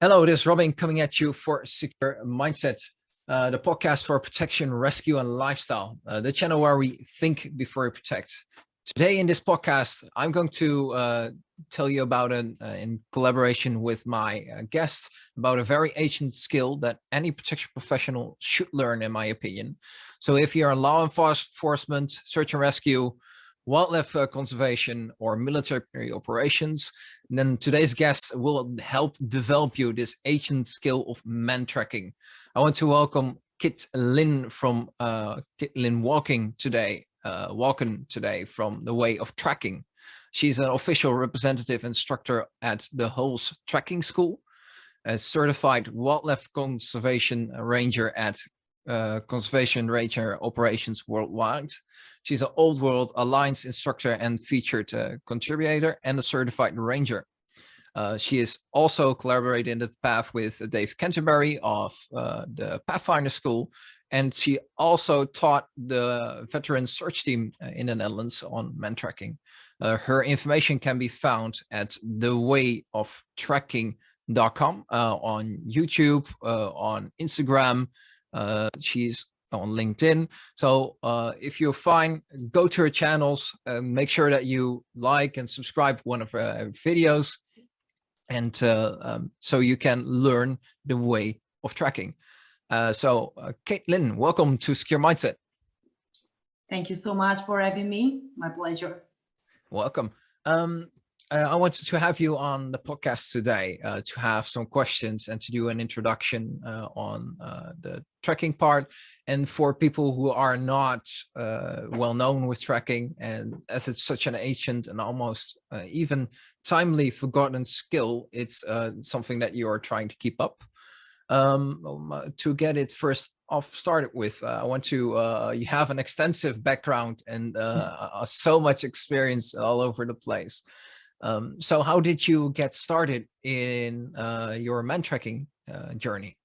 Hello, this is Robin coming at you for Secure Mindset, the podcast for protection, rescue, and lifestyle, the channel where we think before we protect. Today in this podcast, I'm going to tell you about, in collaboration with my guest, about a very ancient skill that any protection professional should learn, in my opinion. So if you're in law enforcement, search and rescue, wildlife conservation, or military operations, then today's guest will help develop you this ancient skill of Mantracking. I want to welcome Kyt Lyn from Kyt Lyn Walken today from the Way of Tracking. She's an official representative instructor at the Hulls Tracking School, a certified wildlife conservation ranger at Conservation Ranger Operations Worldwide. She's an Old World Alliance instructor and featured contributor and a certified ranger. She is also collaborated in the path with Dave Canterbury of the Pathfinder School, and she also taught the veteran search team in the Netherlands on Mantracking. Her information can be found at thewayoftracking.com on YouTube, on Instagram. She's on LinkedIn. So if you're fine, go to her channels and make sure that you like and subscribe one of her videos, and so you can learn the way of tracking. Kyt Lyn, welcome to Secure Mindset. Thank you so much for having me. My pleasure. Welcome. I wanted to have you on the podcast today to have some questions and to do an introduction on the tracking part. And for people who are not well known with tracking, and as it's such an ancient and almost even timely forgotten skill, it's something that you are trying to keep up. To get it first off started with, I want to, you have an extensive background and so much experience all over the place. So how did you get started in your Mantracking journey?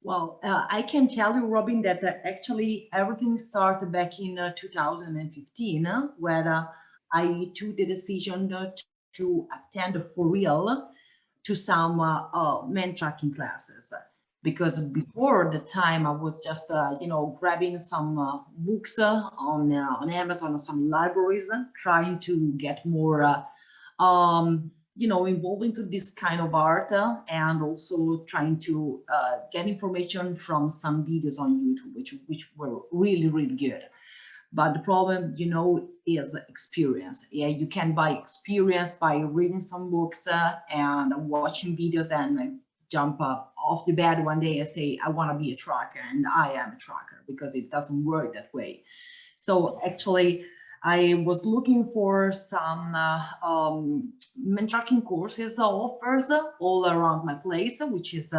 Well, I can tell you, Robin, that actually everything started back in 2015, where I took the decision to attend for real to some Mantracking classes. Because before the time I was just, grabbing some books on Amazon or some libraries, trying to get more involved into this kind of art, and also trying to get information from some videos on YouTube, which were really, really good. But the problem, is experience. Yeah, you can buy experience by reading some books and watching videos and jump up off the bed one day and say, I want to be a tracker, and I am a tracker, because it doesn't work that way. So actually, I was looking for some Mantracking courses offers all around my place, which is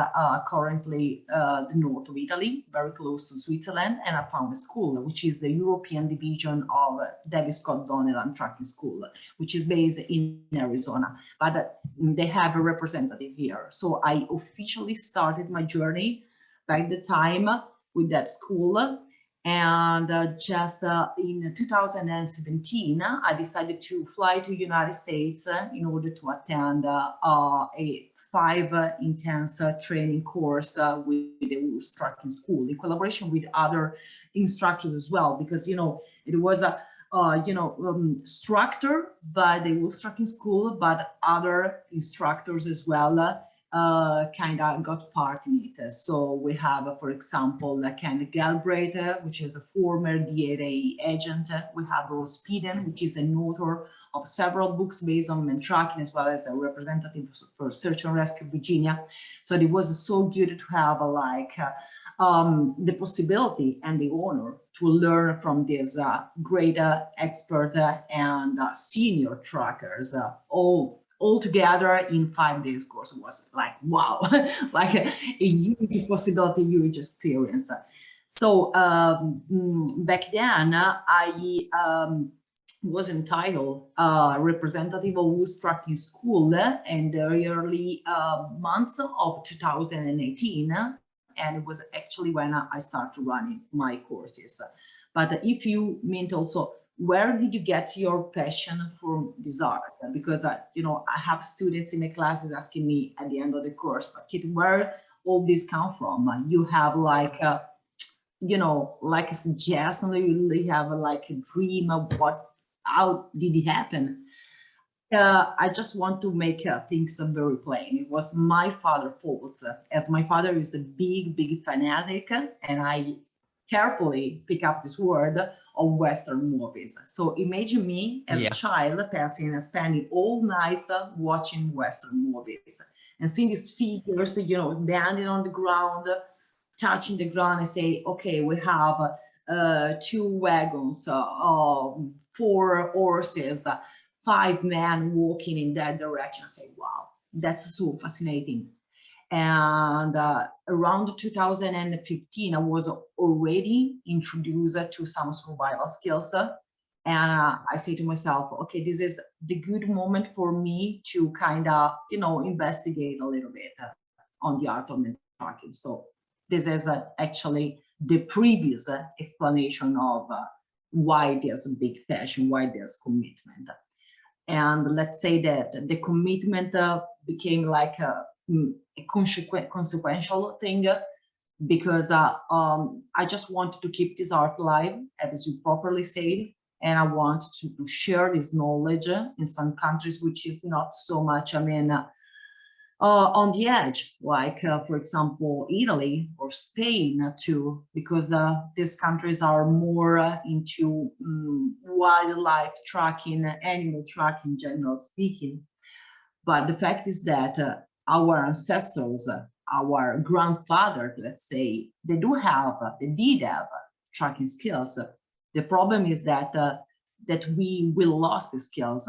currently the north of Italy, very close to Switzerland, and I found a school, which is the European division of David Scott Donnellan Tracking School, which is based in Arizona, but they have a representative here. So I officially started my journey by the time with that school. And just in 2017, I decided to fly to United States in order to attend a 5 intense training course with the Hulls Tracking School, in collaboration with other instructors as well, because it was a instructor by the Hulls Tracking School, but other instructors as well kind of got part in it. So we have, for example, Ken Galbraith, which is a former E.S.A agent. We have Rose Peden, which is an author of several books based on Mantracking, as well as a representative for Search and Rescue Virginia. So it was so good to have the possibility and the honor to learn from these great expert and senior trackers, all together in 5 days course. Was like, wow, like a huge possibility, huge experience. So back then I was entitled representative of Hulls Tracking School in the early months of 2018, and it was actually when I started running my courses. But if you meant also where did you get your passion for this art? Because, you know, I have students in my classes asking me at the end of the course, but Kyt, where all this come from? You have like, you know, like a suggestion, you have like a dream of how did it happen? I just want to make things very plain. It was my father's fault, as my father is a big fanatic, and I carefully pick up this word of Western movies. So imagine me as a child spending all nights watching Western movies and seeing these figures, you know, landing on the ground, touching the ground, and say, okay, we have 2 wagons, 4 horses, 5 men walking in that direction. I say, wow, that's so fascinating. And around 2015, I was already introduced to some survival skills. And I say to myself, okay, this is the good moment for me to kind of, you know, investigate a little bit on the art of Mantracking. So this is actually the previous explanation of why there's a big passion, why there's commitment. And let's say that the commitment became like a consequential thing, because I just wanted to keep this art alive, as you properly said, and I want to share this knowledge in some countries which is not so much, I mean, on the edge, like for example, Italy or Spain too, because these countries are more into wildlife tracking, animal tracking, generally speaking. But the fact is that our ancestors, our grandfathers, let's say, they did have tracking skills. The problem is that that we lost the skills,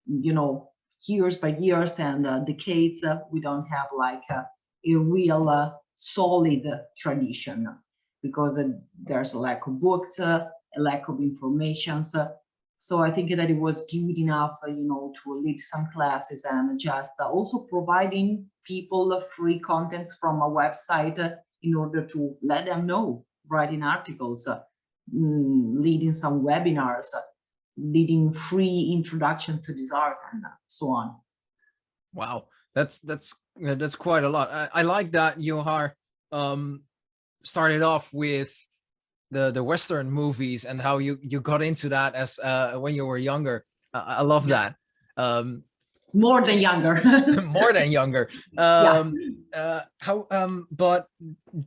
you know, years by years and decades. We don't have like a real solid tradition, because there's a lack of books, a lack of information. So I think that it was good enough, you know, to lead some classes and just also providing people free contents from a website in order to let them know, writing articles, leading some webinars, leading free introduction to this art, and so on. Wow, that's quite a lot. I like that you are started off with the Western movies and how you got into that as when you were younger. I love that. More than younger. More than younger. But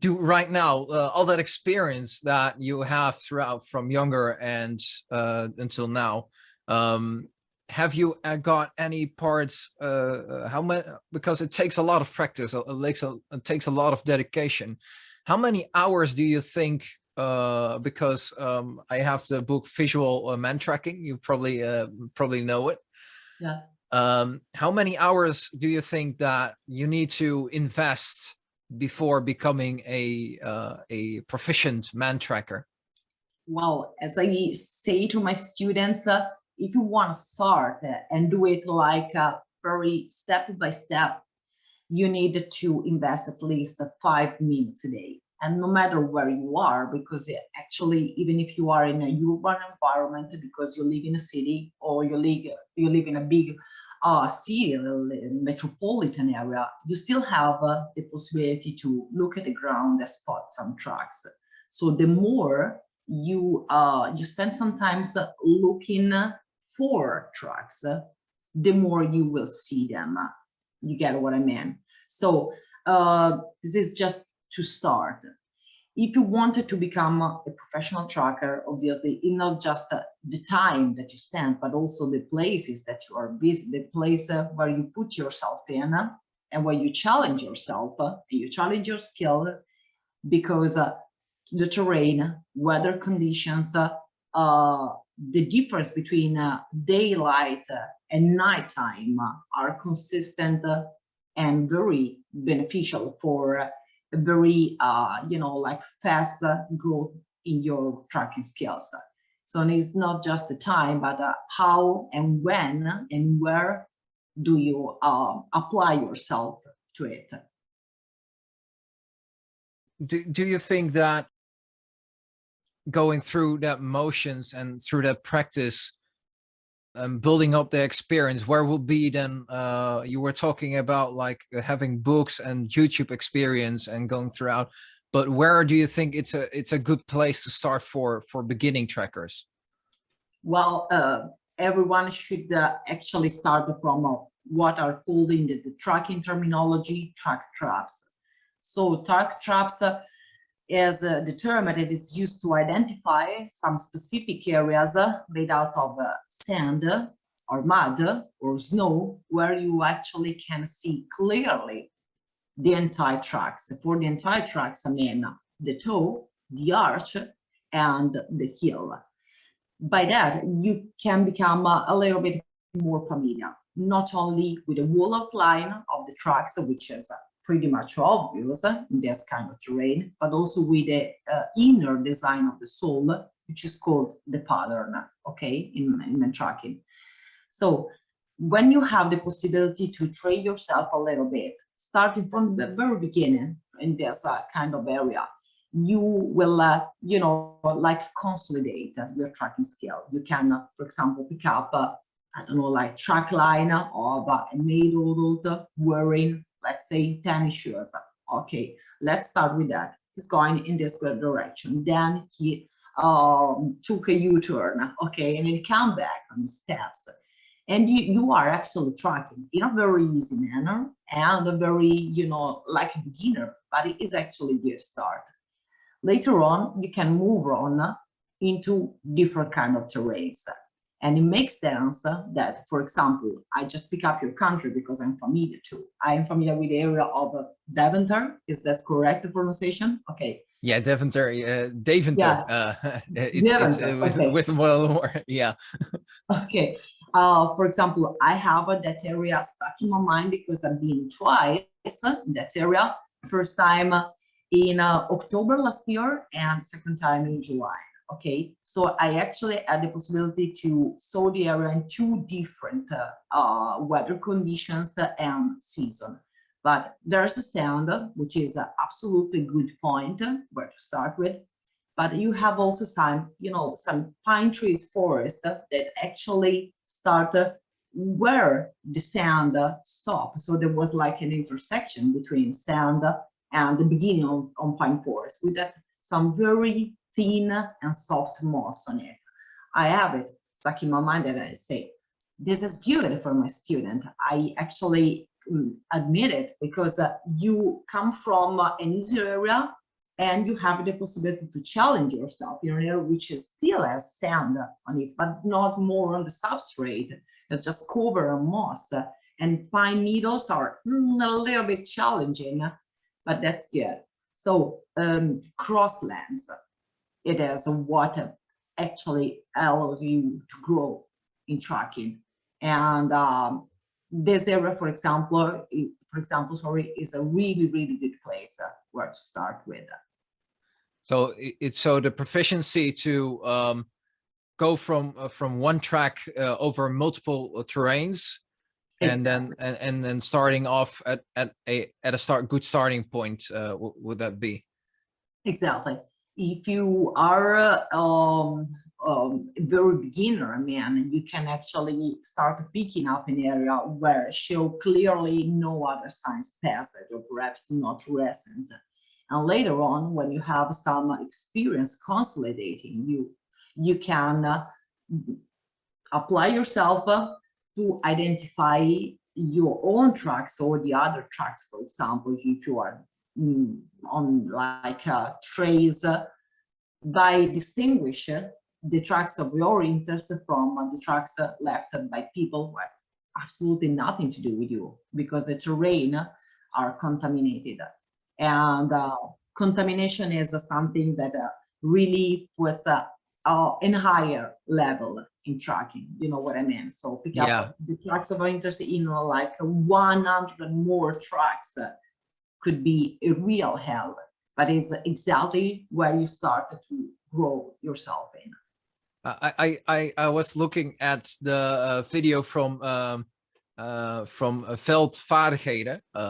right now, all that experience that you have throughout from younger and until now, have you got any parts, how many, because it takes a lot of practice, it takes a lot of dedication. How many hours do you think, because I have the book Visual Mantracking, you probably know it. Yeah. How many hours do you think that you need to invest before becoming a proficient man tracker? Well, as I say to my students, if you want to start and do it like very step by step, you need to invest at least 5 minutes a day. And no matter where you are, because actually, even if you are in a urban environment, because you live in a city or you live in a big city, metropolitan area, you still have the possibility to look at the ground and spot some tracks. So the more you spend sometimes looking for tracks, the more you will see them. You get what I mean? So this is just to start. If you wanted to become a professional tracker, obviously, it's not just the time that you spend, but also the places that you are visiting, the place where you put yourself in and where you challenge yourself, and you challenge your skill, because the terrain, weather conditions, the difference between daylight and nighttime are consistent and very beneficial for a very, you know, like fast growth in your tracking skills. So it's not just the time, but how and when and where do you apply yourself to it. Do you think that going through that motions and through that practice, building up the experience, where will be then, you were talking about like having books and YouTube experience and going throughout, but where do you think it's a good place to start for beginning trackers? Well, everyone should actually start from what are called in the tracking terminology, track traps. So track traps is the term that is used to identify some specific areas made out of sand or mud or snow, where you actually can see clearly the entire tracks. For the entire tracks, I mean the toe, the arch, and the heel. By that, you can become a little bit more familiar, not only with the wall outline of the tracks, which is pretty much obvious in this kind of terrain, but also with the inner design of the sole, which is called the pattern, okay, in Mantracking. So when you have the possibility to train yourself a little bit, starting from the very beginning in this kind of area, you will, you know, like consolidate your tracking skill. You can, for example, pick up, I don't know, like track line of a male adult wearing, let's say, tennis shoes. Okay, let's start with that. He's going in this direction. Then he took a U-turn, okay, and he come back on the steps. And you are actually tracking in a very easy manner and a very, you know, like a beginner, but it is actually a good start. Later on, you can move on into different kind of terrains. And it makes sense that, for example, I just pick up your country because I'm familiar too. I'm familiar with the area of Deventer. Is that correct, the pronunciation? Okay. Yeah, Deventer, Deventer. Yeah. It's Okay. with well more, yeah. Okay. For example, I have that area stuck in my mind because I've been twice in that area. First time in October last year and second time in July. Okay, so I actually had the possibility to saw the area in two different weather conditions and season. But there's a sand, which is an absolutely good point where to start with. But you have also some, you know, some pine trees forest that actually start where the sand stops. So there was like an intersection between sand and the beginning on pine forest with that some very thin and soft moss on it. I have it stuck in my mind that I say, this is good for my student. I actually admit it because you come from an easy area and you have the possibility to challenge yourself in an area which is still has sand on it, but not more on the substrate. It's just cover and moss, and fine needles are a little bit challenging, but that's good. So crosslands, it is what actually allows you to grow in tracking. And this area, for example, is a really, really good place where to start with. So it's so the proficiency to go from one track over multiple terrains, and Exactly. then starting off at a good starting point. Would that be? Exactly. If you are a very beginner, I mean, you can actually start picking up an area where show clearly no other science passage or perhaps not recent. And later on, when you have some experience consolidating, you can apply yourself to identify your own tracks or the other tracks. For example, if you are on like trails, by distinguish the tracks of your interest from the tracks left by people who has absolutely nothing to do with you, because the terrain are contaminated. And contamination is something that really puts in higher level in tracking, you know what I mean? So pick up the tracks of interest in like 100 and more tracks could be a real help, but it's exactly where you start to grow yourself in. I was looking at the video from Veldvaardigheden. I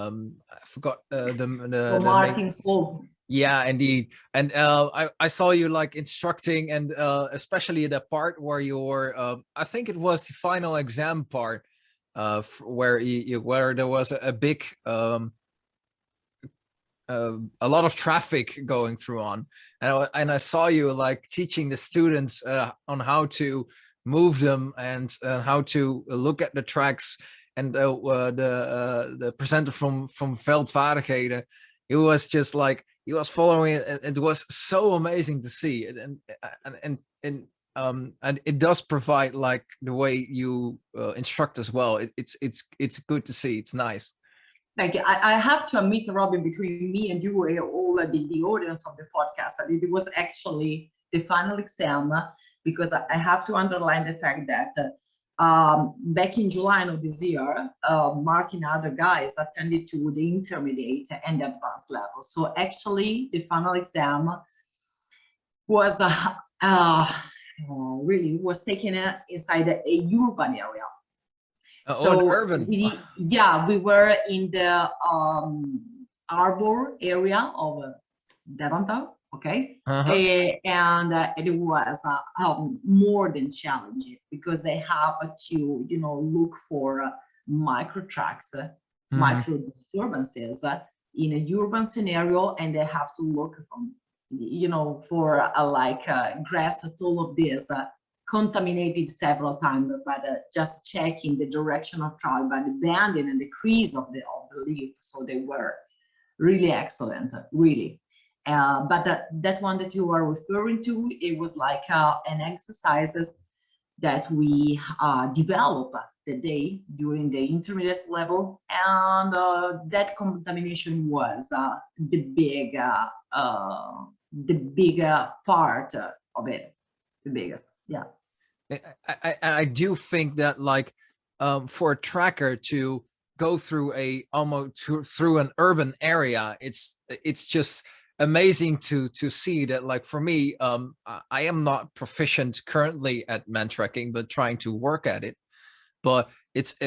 forgot the Martin's Wolf. Yeah, indeed. And I saw you like instructing, and especially the part where you were, I think it was the final exam part, where where there was a big, a lot of traffic going through on, and I saw you like teaching the students on how to move them, and how to look at the tracks. And the presenter from Veldvaardigheden, he was just like, he was following it, and it was so amazing to see it. And it does provide like the way you instruct as well. It's good to see. It's nice. Thank you. I have to admit, Robin, between me and you and all the audience of the podcast, that it was actually the final exam, because I have to underline the fact that back in July of this year, Martin and other guys attended to the intermediate and advanced level. So actually, the final exam was really was taken inside a urban area. So urban. We were in the Arbor area of Devontown, okay? And it was more than challenging, because they have to, you know, look for micro tracks, micro disturbances in a urban scenario, and they have to look from, you know, for grass at all of this. Contaminated several times, but just checking the direction of travel by the bending and the crease of the leaf. So they were really excellent, really. But that one that you are referring to, it was like an exercises that we developed the day during the intermediate level, and that contamination was the bigger part of it, the biggest. Yeah. I do think that like for a tracker to go through through an urban area, it's just amazing to see that. Like for me, I am not proficient currently at Mantracking, but trying to work at it. But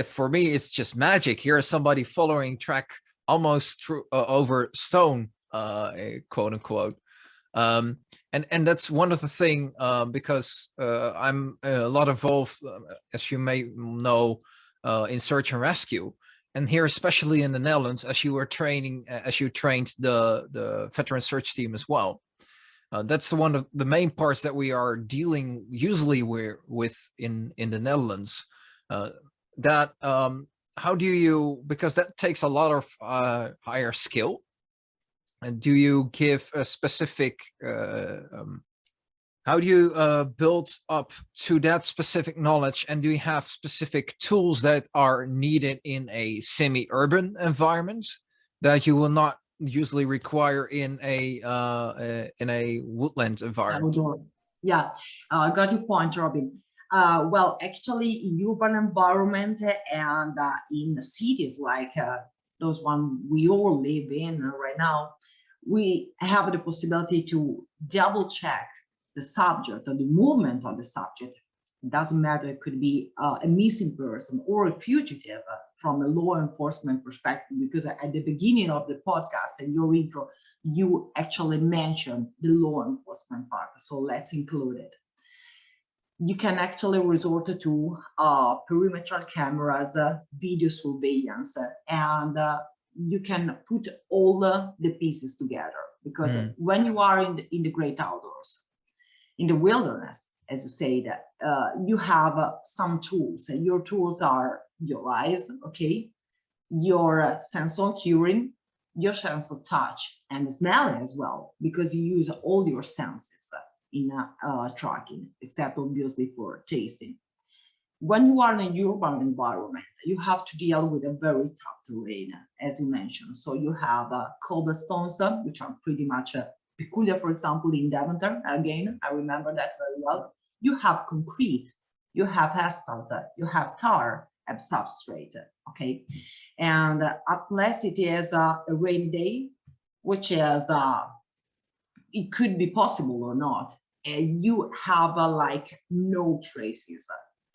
for me, it's just magic. Here is somebody following track almost through over stone, quote unquote. And that's one of the thing, because I'm a lot involved, as you may know, in search and rescue. And here, especially in the Netherlands, as you were training, as you trained the veteran search team as well. That's one of the main parts that we are dealing usually with in the Netherlands. How do you, because that takes a lot of higher skill. And do you give a specific, how do you build up to that specific knowledge? And do you have specific tools that are needed in a semi-urban environment that you will not usually require in a woodland environment? Yeah, got your point, Robin. Well, actually, in urban environment and in cities like those one we all live in right now, we have the possibility to double check the subject or the movement of the subject. It doesn't matter, it could be a missing person or a fugitive from a law enforcement perspective, because at the beginning of the podcast and your intro, you actually mentioned the law enforcement part. So let's include it. You can actually resort to perimeter cameras, video surveillance, and you can put all the pieces together, because when you are in the great outdoors, in the wilderness, as you say, that you have some tools, and your tools are your eyes, okay, your sense of hearing, your sense of touch and smelling as well, because you use all your senses in tracking, except obviously for tasting. When you are in a urban environment, you have to deal with a very tough terrain, as you mentioned. So you have cobblestones, which are pretty much peculiar, for example, in Devontown. Again, I remember that very well. You have concrete, you have asphalt, you have tar as substrate, okay? And unless it is a rainy day, which is, it could be possible or not, and you have like no traces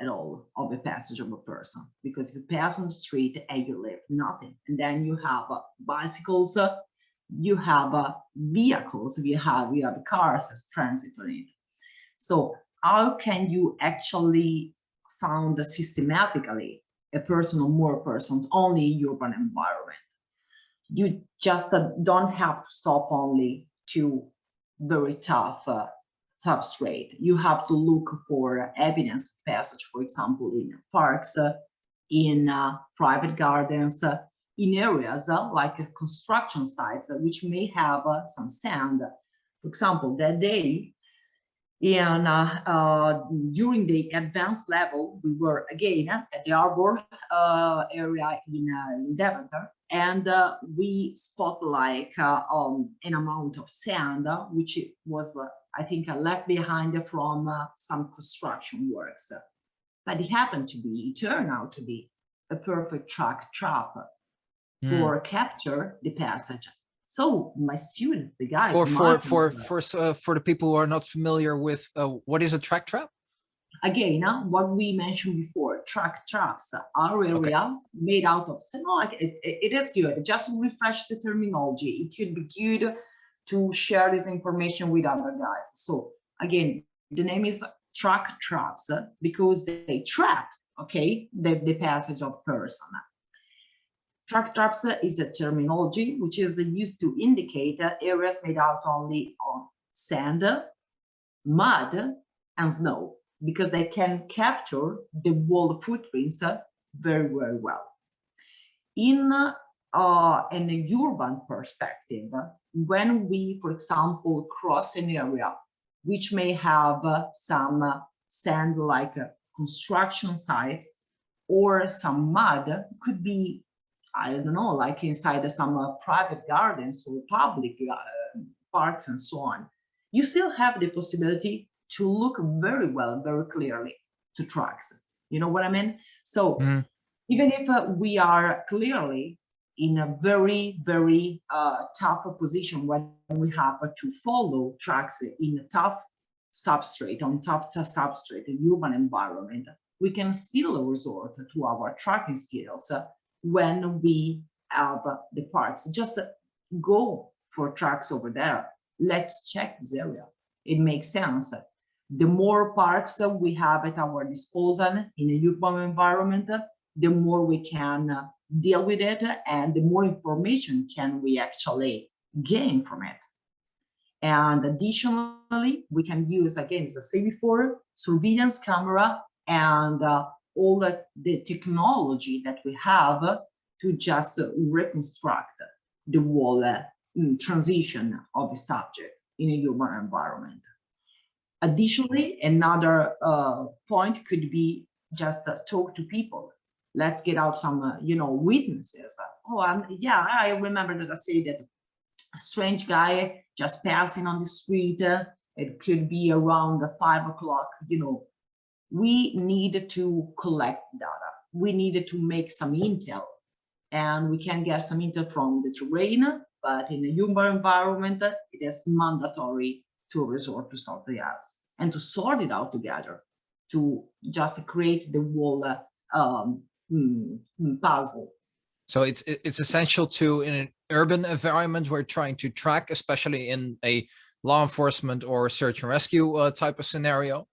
at all of the passage of a person, because you pass on the street and you leave nothing. And then you have bicycles you have vehicles, you have cars as transit on it. So how can you actually found systematically a person or more persons only in urban environment? You just don't have to stop only to very tough substrate. You have to look for evidence of passage, for example, in parks, in private gardens, in areas like construction sites, which may have some sand. For example, that day, and during the advanced level, we were again at the Arbor area in Devonshire, and we spot like an amount of sand, which was, I think, left behind from some construction works. But it turned out to be a perfect track trap for capture the passage. So my students, the guys, for the people who are not familiar with what is a track trap? Again, what we mentioned before, track traps are area made out of it is good. Just refresh the terminology. It could be good to share this information with other guys. So again, the name is track traps because they trap, the passage of person. Track traps is a terminology which is used to indicate areas made out only of sand, mud, and snow, because they can capture the wall footprints very, very well. In an urban perspective, when we, for example, cross an area which may have some sand like construction sites or some mud, could be, I don't know, like inside some private gardens or public parks and so on, you still have the possibility to look very well, very clearly to tracks. You know what I mean? So even if we are clearly in a very, very tough position when we have to follow tracks in a tough substrate, in urban environment, we can still resort to our tracking skills when we have the parts. Just go for tracks over there. Let's check this area. It makes sense. The more parks we have at our disposal in a urban environment, the more we can deal with it, and the more information can we actually gain from it. And additionally, we can use, again, as I said before, surveillance camera and all the technology that we have to just reconstruct the wall transition of a subject in a urban environment. Additionally, another point could be just talk to people. Let's get out some, witnesses. Yeah, I remember that I said that a strange guy just passing on the street. It could be around 5 o'clock. We needed to collect data. We needed to make some intel, and we can get some intel from the terrain, but in a urban environment, it is mandatory to resort to something else and to sort it out together, to just create the whole puzzle. So it's essential to, in an urban environment, we're trying to track, especially in a law enforcement or search and rescue type of scenario,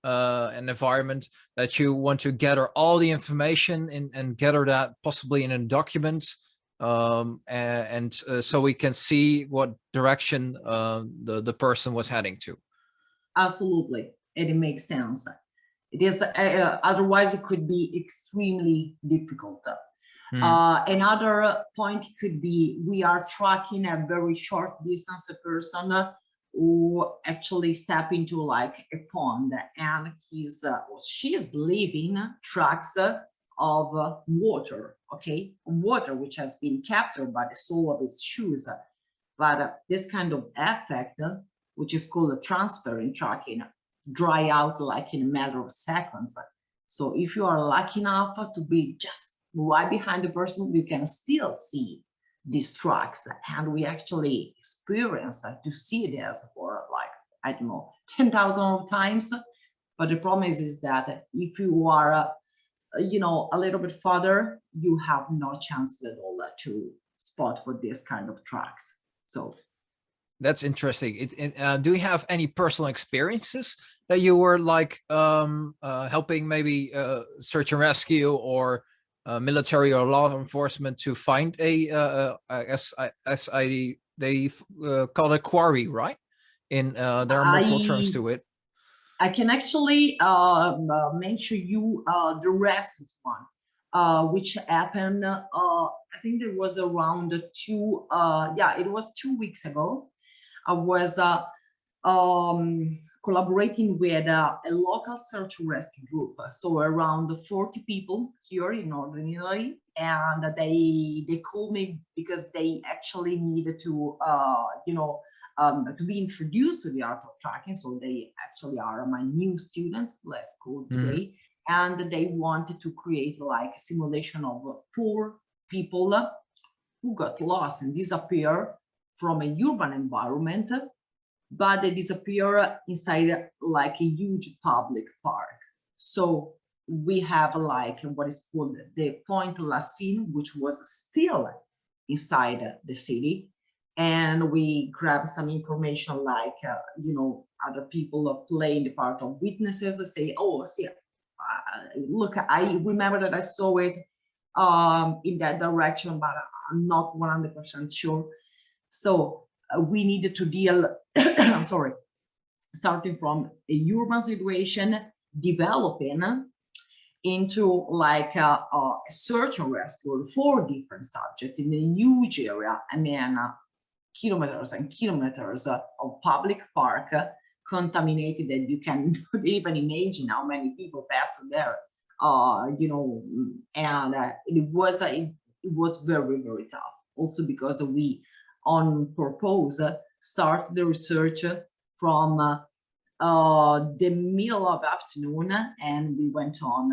an environment, that you want to gather all the information and gather that possibly in a document, so we can see what direction the person was heading to. Absolutely, and it makes sense. It is otherwise it could be extremely difficult. Another point could be we are tracking a very short distance a person who actually step into like a pond, and she's leaving tracks of water, water which has been captured by the sole of its shoes. But this kind of effect, which is called a transparent tracking, dry out like in a matter of seconds. So if you are lucky enough to be just right behind the person, you can still see these tracks, and we actually experience to see this for like, I don't know, 10,000 times. But the problem is that if you are a little bit further, you have no chance at all to spot for this kind of tracks. So that's interesting. Do you have any personal experiences that you were like helping maybe search and rescue or military or law enforcement to find a SID? They call it quarry, right? There are multiple terms to it. I can actually mention you the recent one, which happened. I think there was around it was 2 weeks ago. I was collaborating with a local search and rescue group, so around 40 people here in Northern Italy, and they called me because they actually needed to to be introduced to the art of tracking. So they actually are my new students, let's call it today, and they wanted to create like a simulation of 4 people who got lost and disappeared from a urban environment, but they disappear inside like a huge public park. So we have like what is called the Point Lassine, which was still inside the city. And we grabbed some information like, other people playing the part of witnesses, say, oh, see, look, I remember that I saw it in that direction, but I'm not 100% sure. So we needed to deal, starting from a urban situation, developing into like a search and rescue for different subjects in a huge area. I mean, kilometers and kilometers of public park contaminated that you can even imagine how many people passed through there. And it was very, very tough. Also because we, on purpose, start the research from the middle of afternoon, and we went on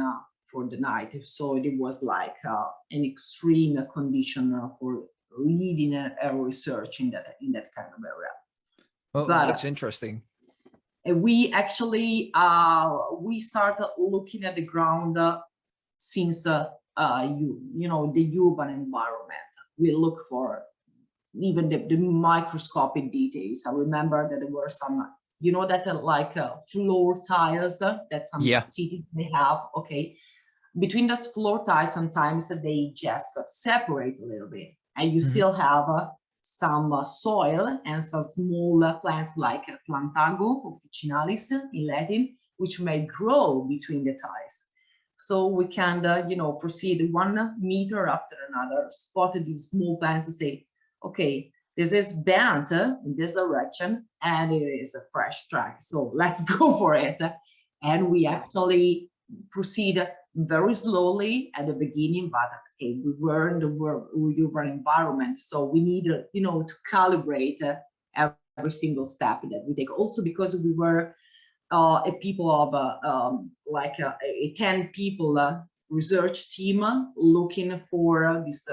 for the night. So it was like an extreme condition for leading a research in that kind of area. Oh, but that's interesting. We actually we started looking at the ground since the urban environment. We look for even the microscopic details. I remember that there were some, that like floor tiles that some cities they have. Okay, between those floor tiles, sometimes they just got separated a little bit, and you still have some soil and some small plants like Plantago officinalis in Latin, which may grow between the tiles. So we can, proceed 1 meter after another, spot these small plants and say, okay, this is bent in this direction and it is a fresh track. So let's go for it. And we actually proceed very slowly at the beginning, but okay, we were in the urban environment, so we need to calibrate every single step that we take. Also because we were a people of like a 10 people research team looking for these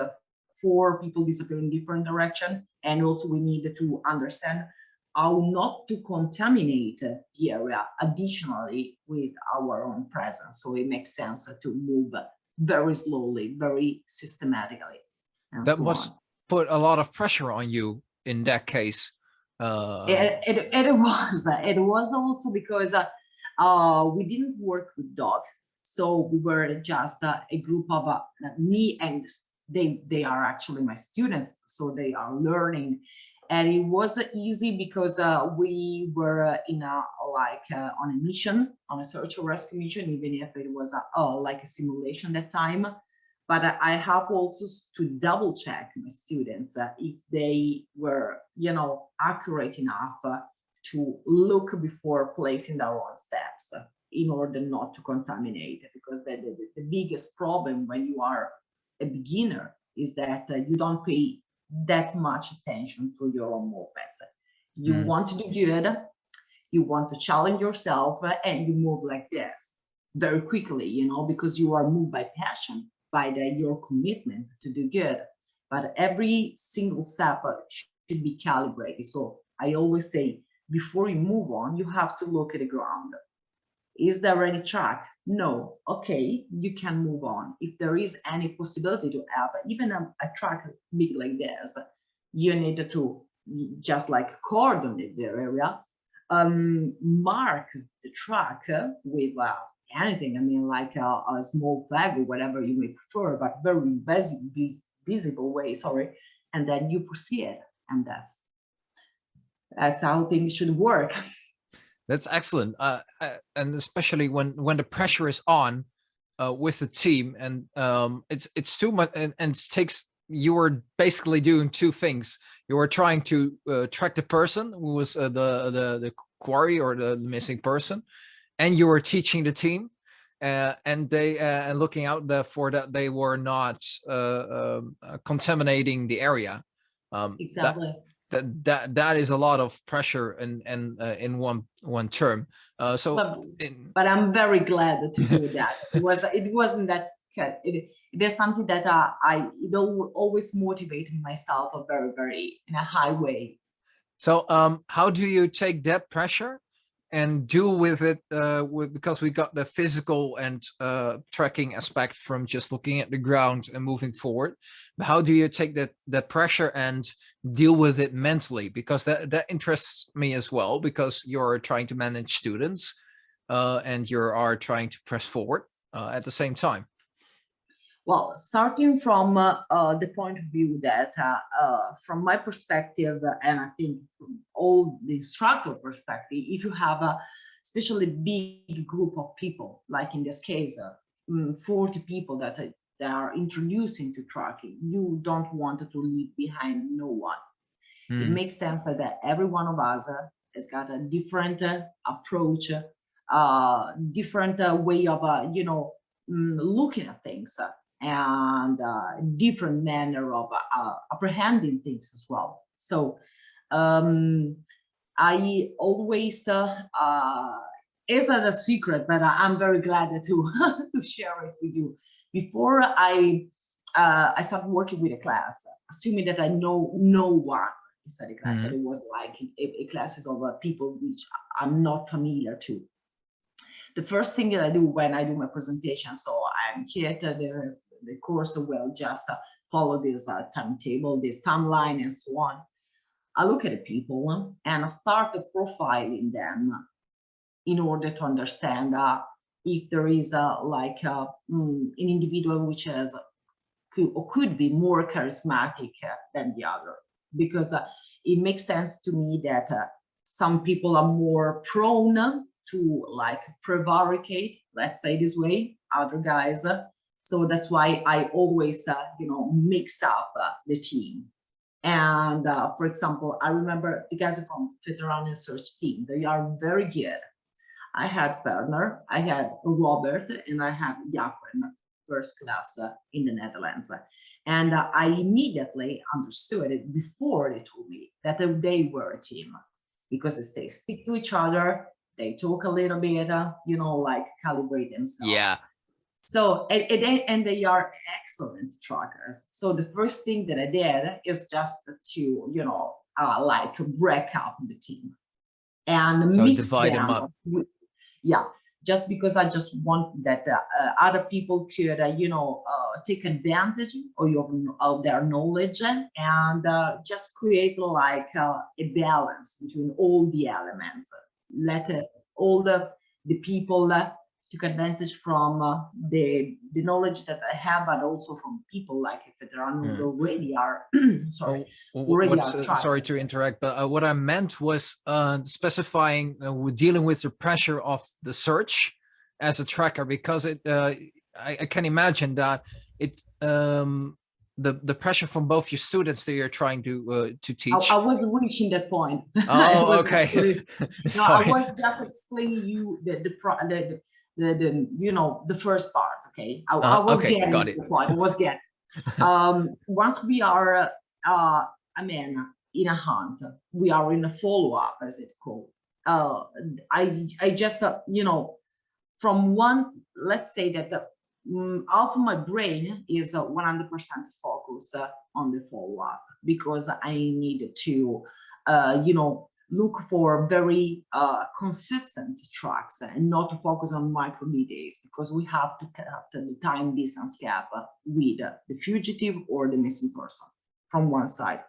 4 people disappear in different direction, and also we needed to understand how not to contaminate the area additionally with our own presence. So it makes sense to move very slowly, very systematically. That must put a lot of pressure on you in that case. It was also because we didn't work with dogs. So we were just a group of me, and they are actually my students. So they are learning. And it was easy because we were in on a mission, on a search and rescue mission, even if it was like a simulation that time. But I have also to double check my students if they were, accurate enough to look before placing their own steps in order not to contaminate. Because the biggest problem when you are a beginner is that you don't pay that much attention to your own movements. You want to do good, you want to challenge yourself, and you move like this very quickly, because you are moved by passion, by your commitment to do good. But every single step should be calibrated. So I always say, before you move on, you have to look at the ground. Is there any track? No. Okay, you can move on. If there is any possibility to have even a track big like this, you need to just like coordinate their area, mark the track with anything. I mean, like a small flag or whatever you may prefer, but very visible way. Sorry, and then you proceed, and that's how things should work. That's excellent, and especially when the pressure is on with the team, and it's too much, and it takes. You are basically doing two things. You are trying to track the person who was the quarry or the missing person, and you are teaching the team, and they and looking out for that they were not contaminating the area. Exactly. That is a lot of pressure in one term. But I'm very glad to do that. It wasn't that. It is something that it always motivated myself very in a high way. So how do you take that pressure and deal with it because we got the physical and tracking aspect from just looking at the ground and moving forward? How do you take that pressure and deal with it mentally? Because that interests me as well, because you're trying to manage students and you are trying to press forward at the same time. Well, starting from the point of view that from my perspective, and I think from all the instructor perspective, if you have a especially big group of people, like in this case, 40 people that are introducing to tracking, you don't want to leave behind no one. It makes sense that every one of us has got a different approach, different way of, looking at things. And different manner of apprehending things as well. So I always, it's not a secret, but I'm very glad to to share it with you. Before I started working with a class, assuming that I know no one inside the class, so it was like a classes of people which I'm not familiar to. The first thing that I do when I do my presentation, so I'm Kyt, the course will just follow this timetable, this timeline, and so on. I look at the people and I start profiling them in order to understand if there is an individual which is could be more charismatic than the other, because it makes sense to me that some people are more prone to like prevaricate, let's say this way, other guys. So that's why I always, mix up the team. And for example, I remember the guys from Veteran Research team, they are very good. I had Werner, I had Robert, and I had Jacob, first class in the Netherlands. And I immediately understood it before they told me that they were a team, because they stick to each other. They talk a little bit, like calibrate themselves. Yeah. So, and they are excellent trackers. So the first thing that I did is just to, like break up the team and So mix divide them up. Yeah, just because I just want that other people could, take advantage of their knowledge and just create like a balance between all the elements. Let all the people take advantage from the knowledge that I have, but also from people like Veteran who already are sorry. Sorry to interrupt, but what I meant was specifying dealing with the pressure of the search as a tracker, because it I can imagine that it the pressure from both your students that you're trying to teach. I was reaching that point. Oh, okay. No, I was just explaining you the first part. Okay, I was okay, getting got it. the point. I was getting. Once we are, in a hunt, we are in a follow-up, as it's called. I just, from one, let's say that half of my brain is 100% focused on the follow-up, because I need to, look for very consistent tracks and not to focus on micro details, because we have to cut the time distance gap with the fugitive or the missing person from one side.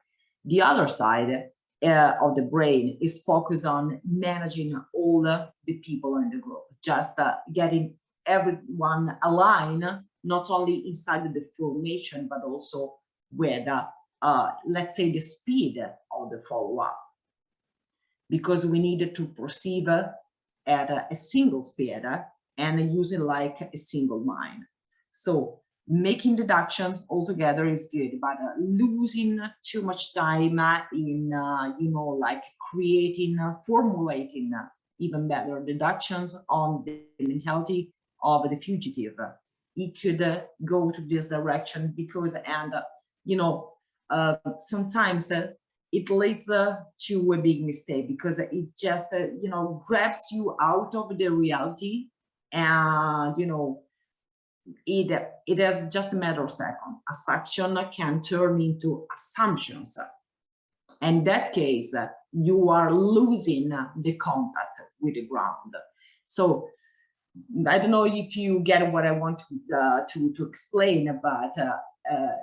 The other side of the brain is focused on managing all the people in the group, just getting everyone aligned, not only inside the formation, but also with, let's say, the speed of the follow-up, because we needed to proceed at a single speed and using like a single mind. So making deductions altogether is good, but losing too much time in, you know, like creating, formulating even better deductions on the mentality of the fugitive, it could go to this direction, because, and you know, sometimes it leads to a big mistake, because it just, you know, grabs you out of the reality, and you know, it is just a matter of seconds. Assumption can turn into assumptions. And in that case, you are losing the contact with the ground. So I don't know if you get what I want to explain, but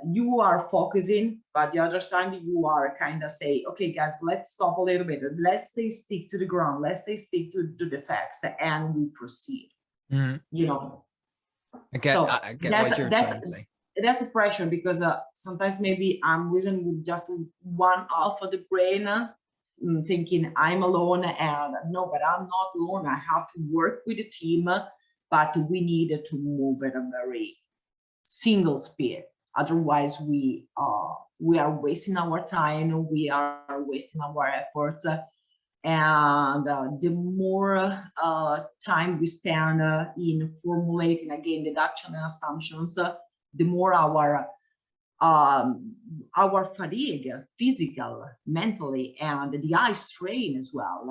you are focusing, but the other side, you are kind of say, okay, guys, let's stop a little bit. Let's stay stick to the ground. Let's stay stick to the facts, and we proceed. You know. I get what you're trying to say. That's a pressure, because sometimes maybe I'm reasoning with just one half of the brain, thinking I'm alone, and no, but I'm not alone. I have to work with the team, but we need to move at a very single speed. Otherwise, we are wasting our time. We are wasting our efforts. And the more time we spend in formulating, again, deduction and assumptions, the more our fatigue, physical, mentally, and the eye strain as well,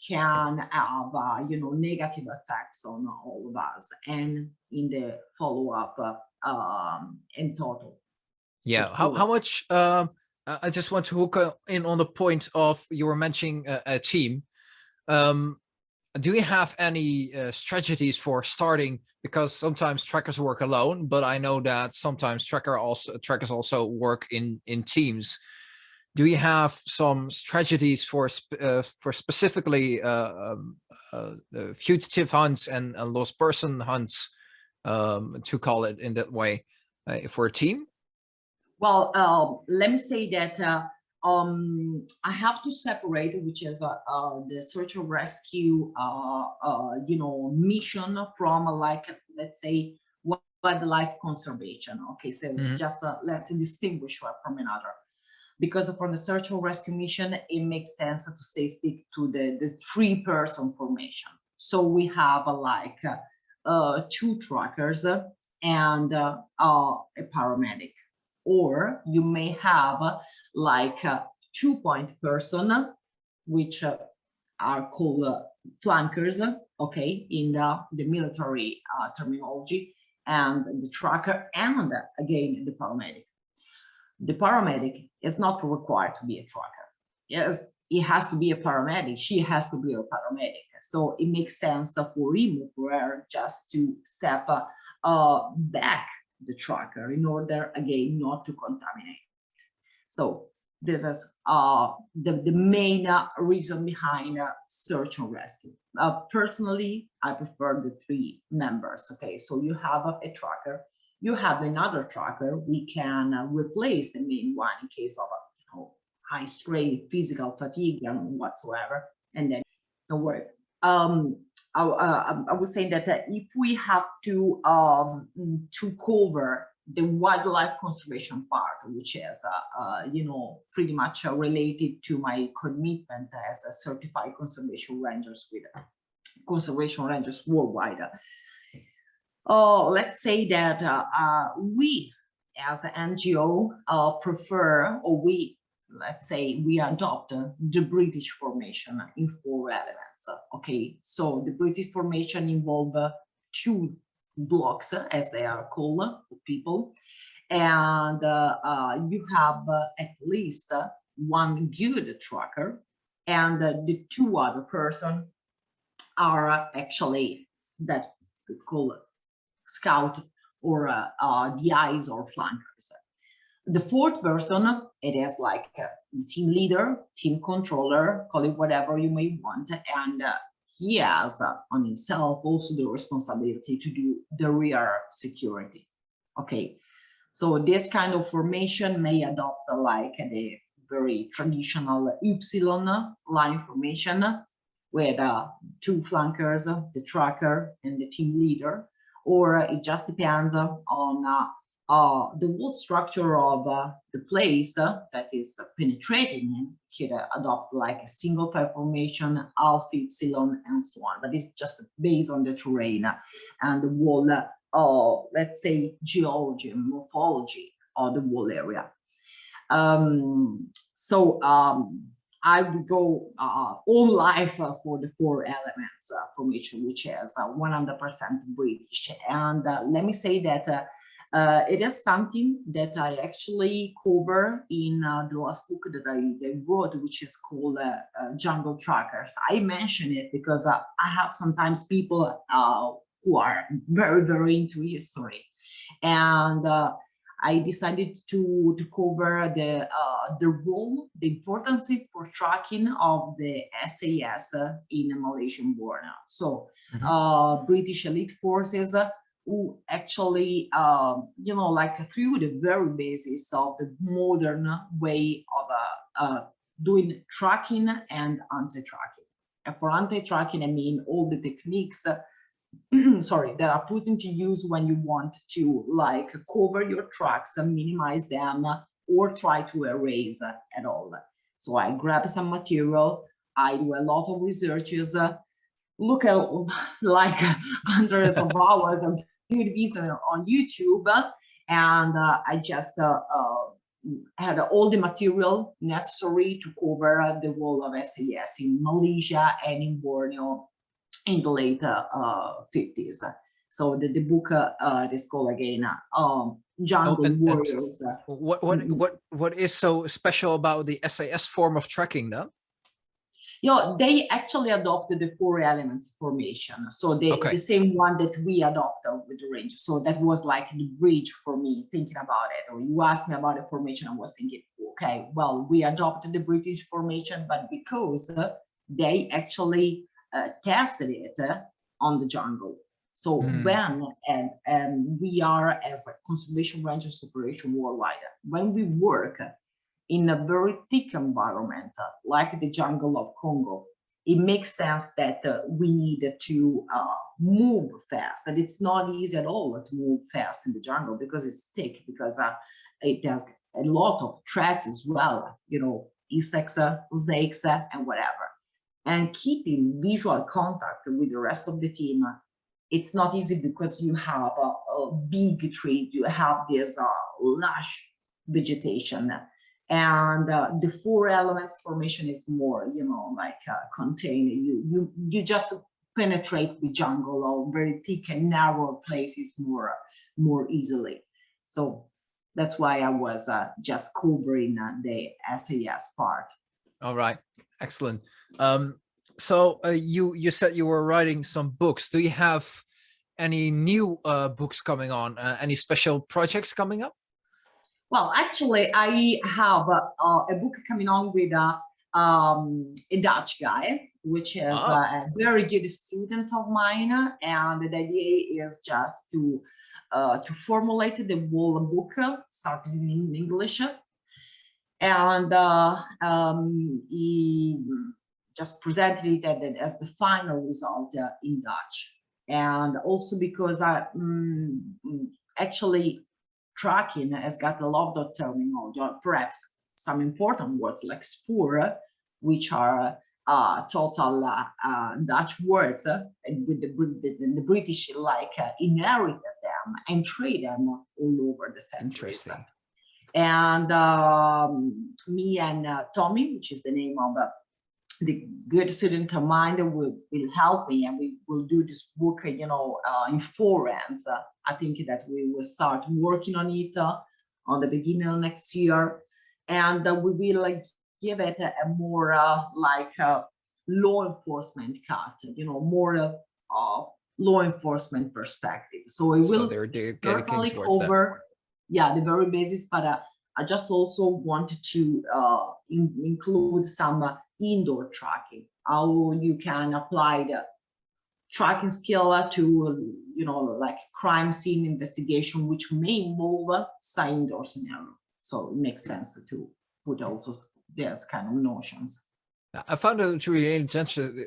can have you know, negative effects on all of us, and in the follow-up in total. Yeah. How much? I just want to hook in on the point of, you were mentioning a team. Do you have any strategies for starting? Because sometimes trackers work alone, but I know that sometimes trackers also work in teams. Do you have some strategies for specifically fugitive hunts and lost person hunts, to call it in that way, for a team? Well, let me say that I have to separate, which is the search and rescue, you know, mission from, like, let's say, wildlife conservation. Okay, so just let's distinguish one from another, because for the search and rescue mission, it makes sense to stick to the 3-person formation. So we have like 2 trackers and a paramedic. Or you may have like a 2-point person, which are called flankers, okay, in the military terminology, and the tracker, and again the paramedic. The paramedic is not required to be a tracker. Yes, it has to be a paramedic. She has to be a paramedic. So it makes sense for him, for her, just to step back the tracker in order, again, not to contaminate. So this is the main reason behind search and rescue. Personally, I prefer the 3 members. Okay, so you have a tracker, you have another tracker. We can replace the main one in case of you know, high strain, physical fatigue, and whatsoever, and then don't worry. I was saying that if we have to cover the wildlife conservation part, which is you know, pretty much related to my commitment as a certified conservation rangers with conservation rangers worldwide. Let's say that we as an NGO prefer, or let's say we adopt the British formation in 4 elements. Okay, so the British formation involve 2 blocks, as they are called, people, and you have at least 1 good tracker, and the 2 other person are actually that we call scout, or the eyes or flankers. The fourth person, it is like the team leader, team controller, call it whatever you may want, and he has on himself also the responsibility to do the rear security. Okay, so this kind of formation may adopt like the very traditional Ypsilon line formation with two flankers, the tracker and the team leader, or it just depends on the whole structure of the place that is penetrating in. Could adopt like a single type formation, alpha, epsilon, and so on. But it's just based on the terrain and the whole, let's say, geology and morphology of the whole area. I would go all life for the four elements formation, which is 100% British. And let me say that it is something that I actually cover in the last book that I wrote, which is called Jungle Trackers. I mention it because I have sometimes people who are very, very into history. And I decided to cover the role, the importance for tracking of the SAS in Malaysian Borneo. So British elite forces who actually, you know, like through the very basis of the modern way of doing tracking and anti-tracking. And for anti-tracking, I mean all the techniques sorry, that are put into use when you want to like cover your tracks and minimize them or try to erase at all. So I grab some material, I do a lot of researches, look at like hundreds of hours of good videos on YouTube, and I just had all the material necessary to cover the whole of SAS in Malaysia and in Borneo in the late 50s. So the book is called again Jungle Warriors. What is so special about the SAS form of tracking, though? You know, they actually adopted the four elements formation. So the same one that we adopted with the range. So that was like the bridge for me thinking about it. Or you asked me about the formation, I was thinking, okay, well, we adopted the British formation, but because they actually tested it on the jungle. So when and we are as a conservation rangers operation worldwide, when we work in a very thick environment like the jungle of Congo, it makes sense that we need to move fast, and it's not easy at all to move fast in the jungle because it's thick, because it has a lot of threats as well, you know, insects, snakes, and whatever. And keeping visual contact with the rest of the team, it's not easy because you have a big tree, you have this lush vegetation, and the four elements formation is more, you know, like contain you just penetrate the jungle or very thick and narrow places more easily. So that's why I was just covering the SAS part. All right, excellent. So you said you were writing some books. Do you have any new books coming on? Any special projects coming up? Well, actually, I have a book coming on with a Dutch guy, which is a very good student of mine, and the idea is just to formulate the whole book, starting in English, and he just presented it as the final result in Dutch. And also because I actually tracking has got a lot of terminology, perhaps some important words like spoor, which are total Dutch words, and with the British like inherited them and trade them all over the centuries. And me and Tommy, which is the name of the good student of mine, will help me, and we will do this book, you know, in 4 ends. I think that we will start working on it on the beginning of next year, and we will give it a more like law enforcement cut, you know, more law enforcement perspective. So it will certainly cover, yeah, the very basics, but I just also wanted to include some indoor tracking, how you can apply the tracking skill to, you know, like crime scene investigation, which may involve some indoor scenario. So it makes sense to put also these kind of notions. I found it really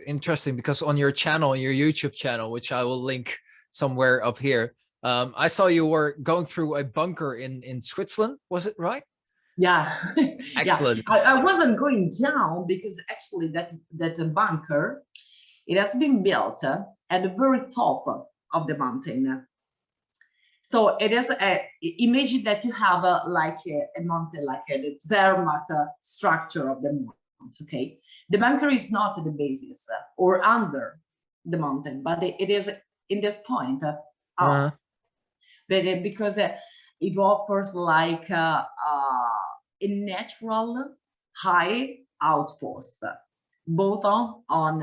interesting because on your channel, your YouTube channel, which I will link somewhere up here, I saw you were going through a bunker in Switzerland. Was it right? Yeah. Excellent. Yeah. I wasn't going down because actually that bunker, it has been built at the very top of the mountain. So it is imagine that you have like a mountain, like the Zermatt structure of the mountain. Okay, the bunker is not at the basis or under the mountain, but it is in this point up. But because it offers like a natural high outpost, both on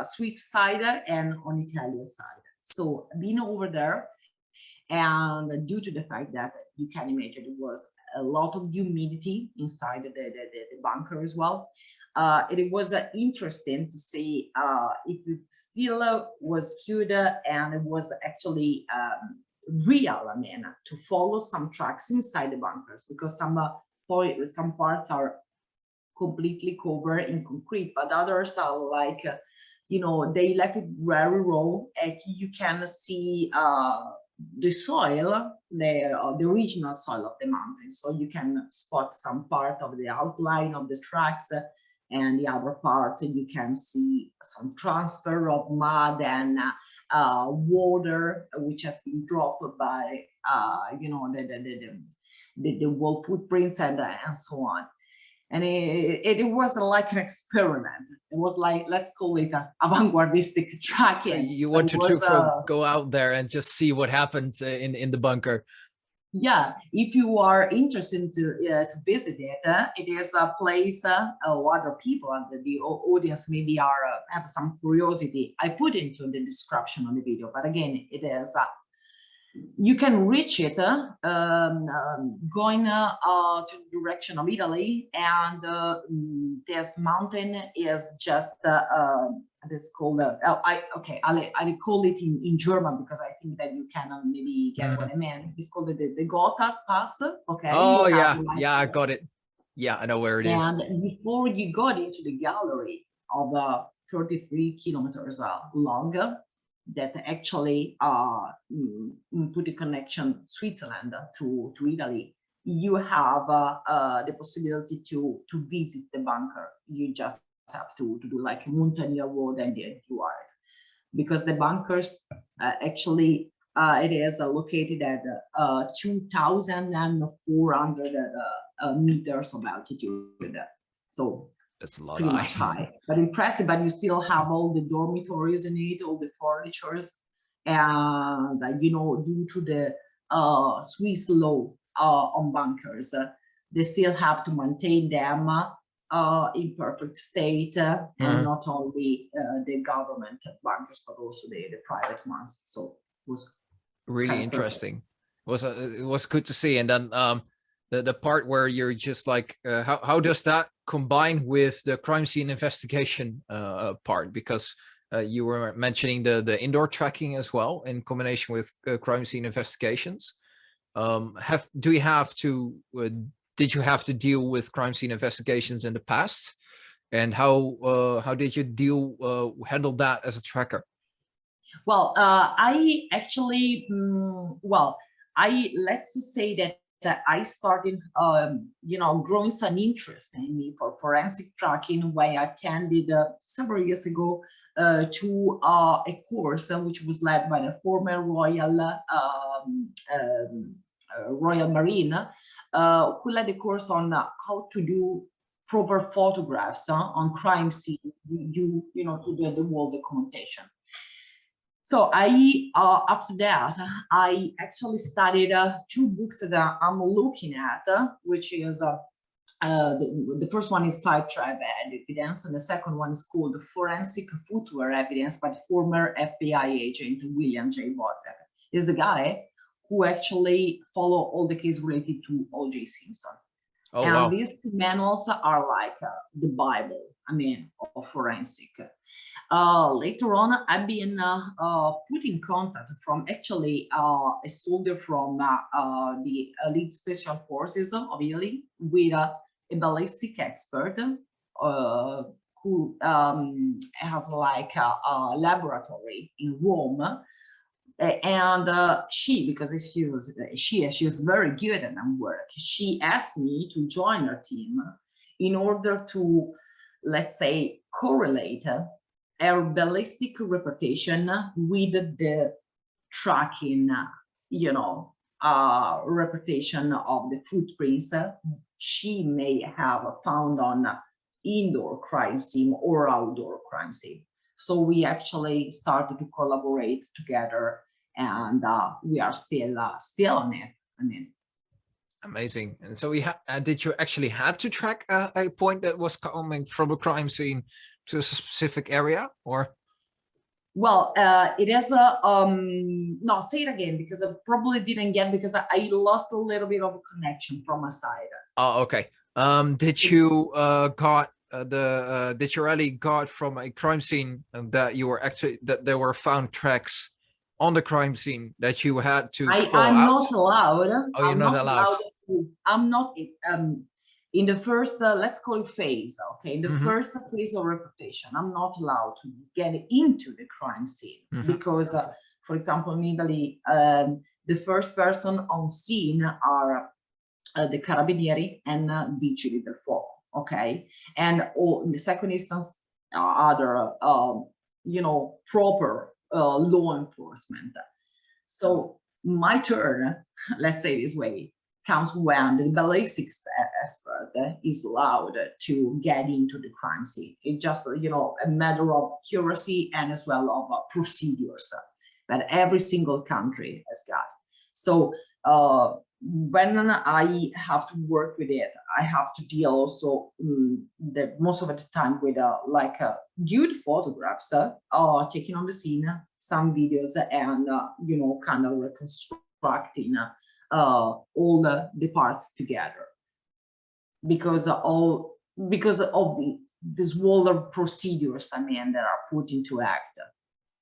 Swiss side and on Italian side. So being over there, and due to the fact that you can imagine it was a lot of humidity inside the bunker as well, it was interesting to see if it still was good and it was actually real. I mean, to follow some tracks inside the bunkers, because some parts are completely covered in concrete, but others are like, you know, they left it very raw, and you can see the soil, the original soil of the mountain. So you can spot some part of the outline of the tracks, and the other parts, and you can see some transfer of mud and water, which has been dropped by, you know, the wall footprints and so on. And it was like an experiment. It was like, let's call it avant-gardistic tracking. So you wanted to go out there and just see what happened in the bunker. Yeah, if you are interested to visit it, it is a place other people and the audience maybe have some curiosity. I put into the description of the video, but again, it is you can reach it going to the direction of Italy, and this mountain is just this called I call it in German because I think that you can maybe get what I mean. It's called the Gotha Pass. Okay. Oh yeah, yeah, I got it. Yeah, I know where it is. And before you got into the gallery of 33 kilometers long, that actually put a connection Switzerland to Italy, you have the possibility to visit the bunker. You just have to do like a mountaineer road, and then you are, because the bunkers actually it is located at 2,400 meters of altitude. So that's a lot pretty much high, but impressive. But you still have all the dormitories in it, all the furnitures, and you know, due to the Swiss law on bunkers, they still have to maintain them in perfect state, and not only the government bunkers, but also the private ones. So it was really interesting. It was good to see. And then the part where you're just like, how does that combine with the crime scene investigation part? Because you were mentioning the indoor tracking as well in combination with crime scene investigations. Did you have to deal with crime scene investigations in the past, and how did you handle that as a tracker? Well, I actually, let's say that I started, you know, growing some interest in me for forensic tracking when I attended several years ago to a course which was led by the former Royal Marine, who led a course on how to do proper photographs on crime scene, you know, to do the wall documentation. So after that, I actually studied 2 books that I'm looking at, which is the first one is Type Tribe Evidence, and the second one is called Forensic Footwear Evidence by former FBI agent William J. Wozzeck. Is the guy who actually followed all the cases related to O.J. Simpson. Oh, And wow. these two manuals are like the Bible, I mean, of forensic. Later on, I've been put in contact from actually a soldier from the Elite Special Forces of Italy with a ballistic expert who has like a laboratory in Rome. And because she's very good at her work, she asked me to join her team in order to, let's say, correlate her ballistic reputation with the tracking, reputation of the footprints she may have found on indoor crime scene or outdoor crime scene. So we actually started to collaborate together, and we are still on it. I mean, Amazing. And so did you actually had to track a point that was coming from a crime scene to a specific area, or? well, it is no, say it again, because I probably didn't get, because I lost a little bit of a connection from my side. Oh, okay. Did you did you already got from a crime scene that you were actually that there were found tracks on the crime scene that you had to follow I'm out? not allowed. Oh, you're I'm not not allowed. I'm not in the first, let's call it phase, okay? In the first phase of reputation, I'm not allowed to get into the crime scene because, for example, in Italy, the first person on scene are the Carabinieri and Vigili del Fuoco, okay? And in the second instance, other, proper law enforcement. So my turn, let's say this way, comes when the ballistics expert is allowed to get into the crime scene. It's just, a matter of accuracy and as well of procedures that every single country has got. So when I have to work with it, I have to deal also most of the time with good photographs taken on the scene, some videos, and kind of reconstructing all the parts together, because of the smaller procedures, I mean, that are put into act.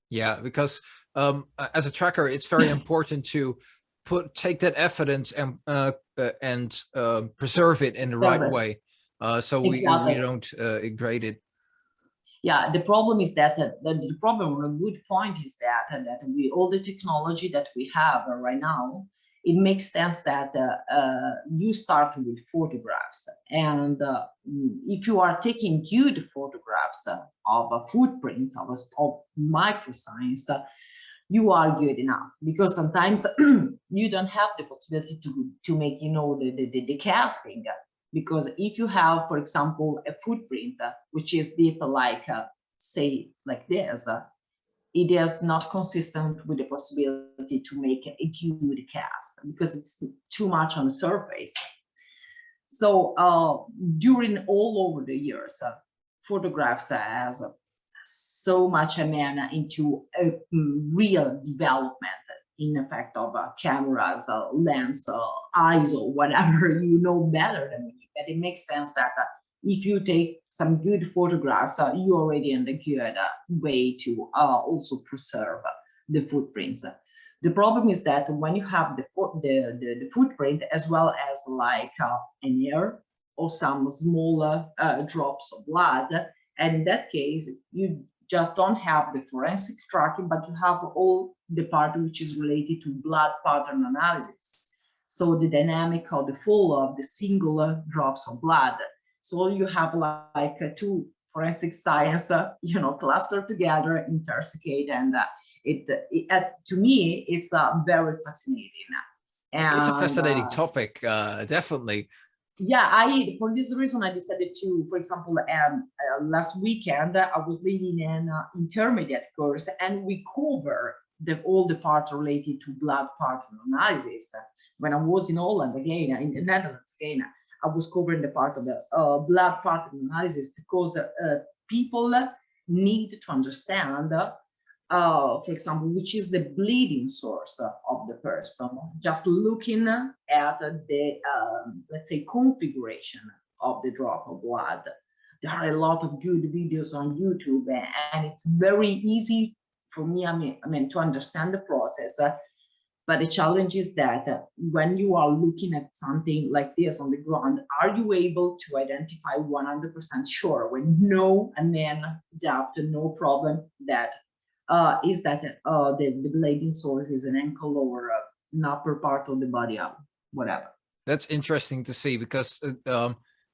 Yeah, because as a tracker, it's very important to take that evidence and preserve it in the right way, so we don't degrade it. Yeah, the problem is that the problem, or a good point, is that all the technology that we have right now, it makes sense that you start with photographs, and if you are taking good photographs of footprints of microscience, you are good enough, because sometimes you don't have the possibility to make the casting, because if you have, for example, a footprint which is deep, like say like this, it is not consistent with the possibility to make a good cast, because it's too much on the surface. So during all over the years, photographs has so much, I mean, into a real development in effect of cameras, lens, ISO, whatever, better than me. But it makes sense that if you take some good photographs, you're already in the good way to also preserve the footprints. The problem is that when you have the footprint, as well as like an hair or some smaller drops of blood, and in that case, you just don't have the forensic tracking, but you have all the part which is related to blood pattern analysis. So the dynamic of the flow of the single drops of blood. So you have like two forensic science, clustered together, intersecate, and to me, it's very fascinating. And, it's a fascinating topic, definitely. Yeah, for this reason, I decided to, for example, last weekend, I was leading an intermediate course, and we cover all the parts related to blood pattern analysis. When I was in Holland again, in the Netherlands again, I was covering the part of the blood pattern analysis, because people need to understand for example, which is the bleeding source of the person, just looking at the, let's say, configuration of the drop of blood. There are a lot of good videos on YouTube, and it's very easy for me, I mean, to understand the process. But the challenge is that when you are looking at something like this on the ground, are you able to identify 100% sure when no, and then doubt, no problem, that is that the bleeding source is an ankle or an upper part of the body, whatever. That's interesting to see, because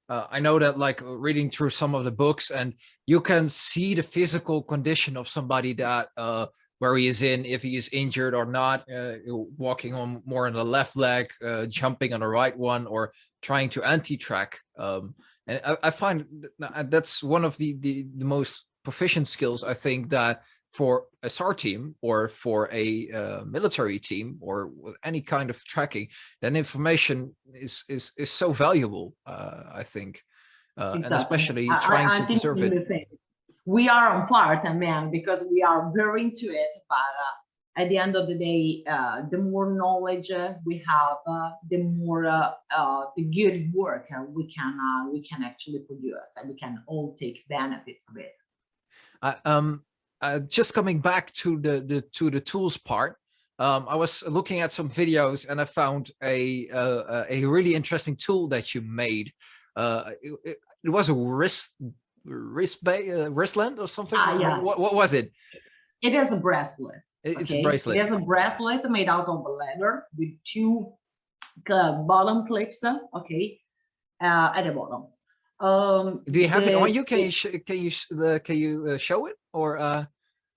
I know that, like, reading through some of the books, and you can see the physical condition of somebody that where he is in, if he is injured or not, walking on more on the left leg, jumping on the right one, or trying to anti-track. And I find that's one of the most proficient skills, I think, that for a SAR team or for a military team or with any kind of tracking, that information is so valuable, I think, Exactly. and especially trying to preserve it. We are on part, man, because we are very into it, but at the end of the day, the more knowledge we have, the more the good work we can actually produce, and we can all take benefits of it. Just coming back to the tools part, I was looking at some videos, and I found a really interesting tool that you made. It was a wristband or something. Yeah. What was it? It is a bracelet. It's a bracelet. It is a bracelet made out of leather with two bottom clips. Okay, at the bottom. Do you have it on you? Can you show it, or?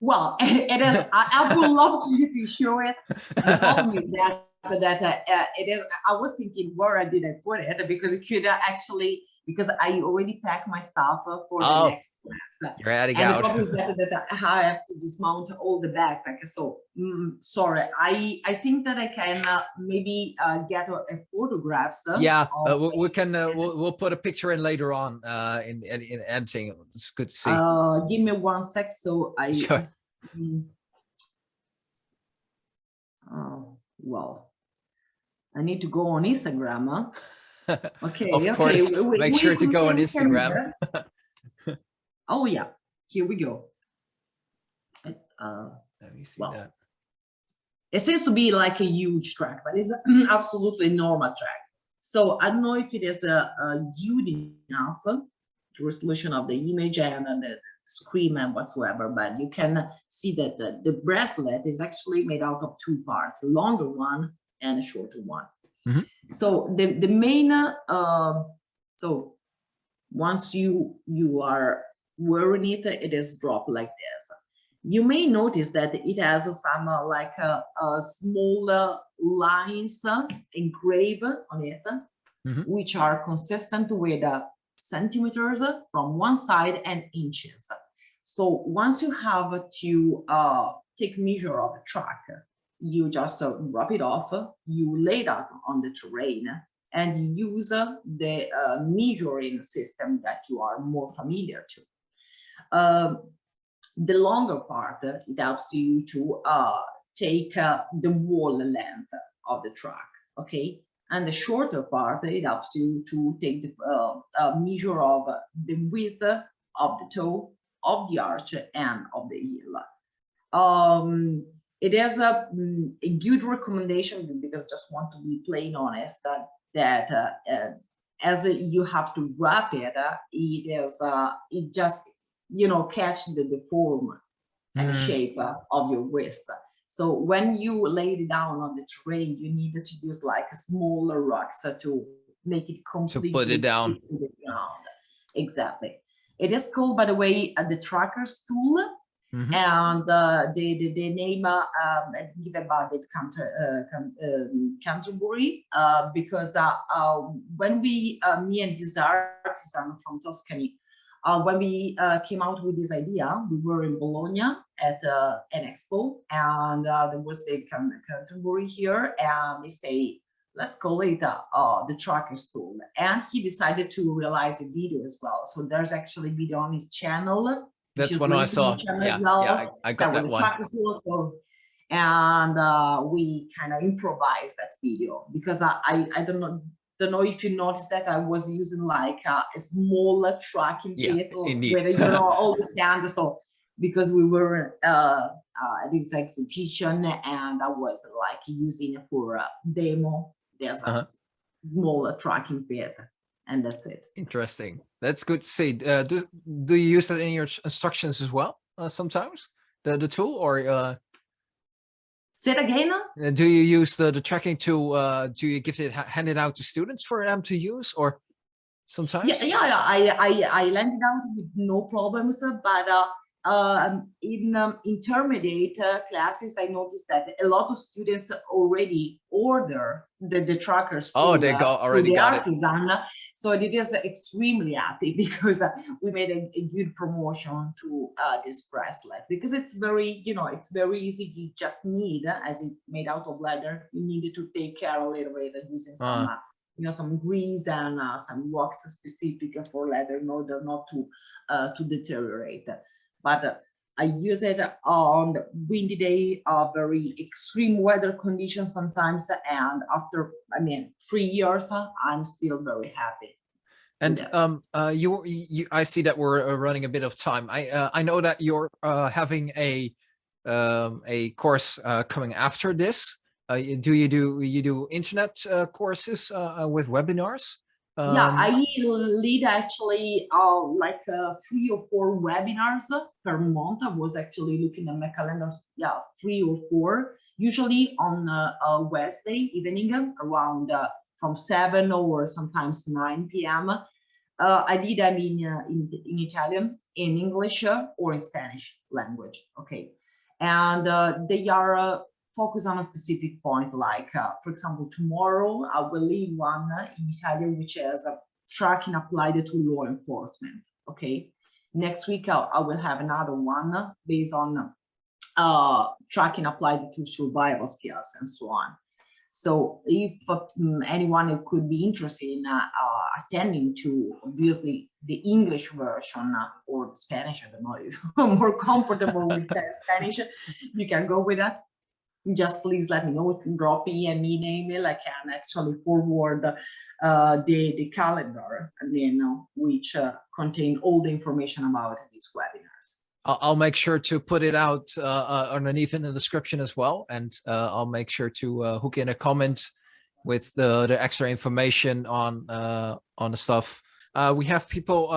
Well, it is. I would love to show it. The problem is that it is. I was thinking, where did I put it? Because it could actually, because I already packed my stuff for the next class. You're adding and out. The problem is that I have to dismount all the backpack. So sorry, I think that I can maybe get a photographs. Yeah, we can. We'll put a picture in later on in editing. It's good to see. Give me 1 sec. So I. Sure. Well, I need to go on Instagram. Huh? Okay. Of course. Make sure to go on Instagram. Oh yeah, here we go. Let me see that. It seems to be like a huge track, but it's absolutely normal track. So I don't know if it is good enough to resolution of the image and the screen and whatsoever, but you can see that the bracelet is actually made out of two parts, a longer one and a shorter one. Mm-hmm. So the main so once you are wearing it, it is dropped like this. You may notice that it has some like small lines engraved on it, mm-hmm. which are consistent with centimeters from one side and inches. So once you have to take measure of a track, you just rub it off, you lay that on the terrain, and you use the measuring system that you are more familiar to. The longer part, it helps you to take the wall length of the track, okay? And the shorter part, it helps you to take the measure of the width of the toe, of the arch, and of the heel. It is a good recommendation, because just want to be plain honest, that as you have to wrap it, it just, you know, catch the form and the shape of your wrist. So when you lay it down on the terrain, you need to use like smaller rocks to make it completely to put it down to the ground. Exactly. It is called, by the way, the tracker's tool. Mm-hmm. And the name given by the Canterbury, because when we, me and this artisan from Tuscany, when we came out with this idea, we were in Bologna at an expo, and there was the Canterbury here, and they say, let's call it the tracker's tool. And he decided to realize a video as well. So there's actually a video on his channel That's one I saw. Yeah, yeah, I got that one. And we kind of improvised that video because I don't know if you noticed that I was using like a small tracking kit where you know all the stand. So because we were at this exhibition and I was like using it for a demo. There's a small tracking kit, and that's it. Interesting. That's good to see. Do you use that in your instructions as well? Sometimes the tool, or say it again. Do you use the tracking tool? Do you hand it out to students for them to use, or sometimes? Yeah. I lend it out with no problems, but in intermediate classes, I noticed that a lot of students already order the trackers. Oh, they already got artisan. It. So it is extremely happy because we made a good promotion to this bracelet, because it's very, it's very easy. You just need, as it's made out of leather, you needed to take care a little bit using some, some grease and some wax specific for leather in order not to deteriorate. But I use it on windy day, very extreme weather conditions sometimes, and after 3 years, I'm still very happy. And I see that we're running a bit of time. I know that you're having a course coming after this. Do you do internet courses with webinars? Yeah, I lead actually like 3 or 4 webinars per month. I was actually looking at my calendar. Yeah, 3 or 4, usually on Wednesday evening around from 7 or sometimes 9 p.m. I did them in Italian, in English, or in Spanish language. Okay, and they are focus on a specific point, like for example, tomorrow I will lead one in Italian, which is tracking applied to law enforcement. Okay, next week I will have another one based on tracking applied to survival skills and so on. So if anyone could be interested in attending to, obviously, the English version or the Spanish, I don't know if I'm more comfortable with Spanish, you can go with that. Just please let me know. You can drop me an email. I can actually forward the calendar, and then which contain all the information about these webinars. I'll make sure to put it out underneath in the description as well, and I'll make sure to hook in a comment with the extra information on the stuff. We have people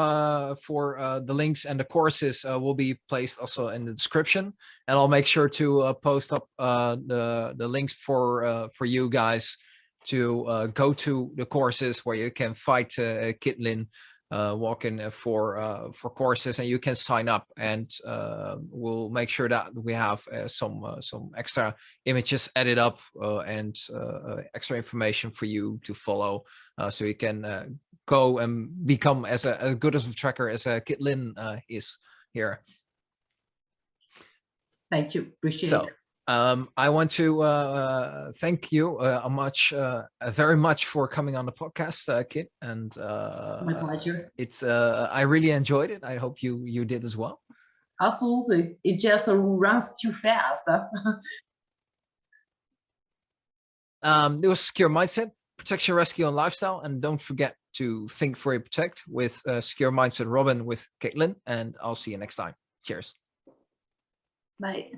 for the links, and the courses will be placed also in the description, and I'll make sure to post up the links for you guys to go to the courses where you can find Kyt Lyn Walken for courses, and you can sign up, and we'll make sure that we have some extra images added up and extra information for you to follow, so you can go and become as good as a tracker as Kyt Lyn is here. Thank you, appreciate it. I want to thank you very much for coming on the podcast, Kyt, and my pleasure. It's I really enjoyed it. I hope you did as well. Absolutely, it just runs too fast. It was Secure Mindset, Protection, Rescue, and Lifestyle, and don't forget to think before you protect with Secure Mindset Robin with Kyt Lyn, and I'll see you next time. Cheers. Bye.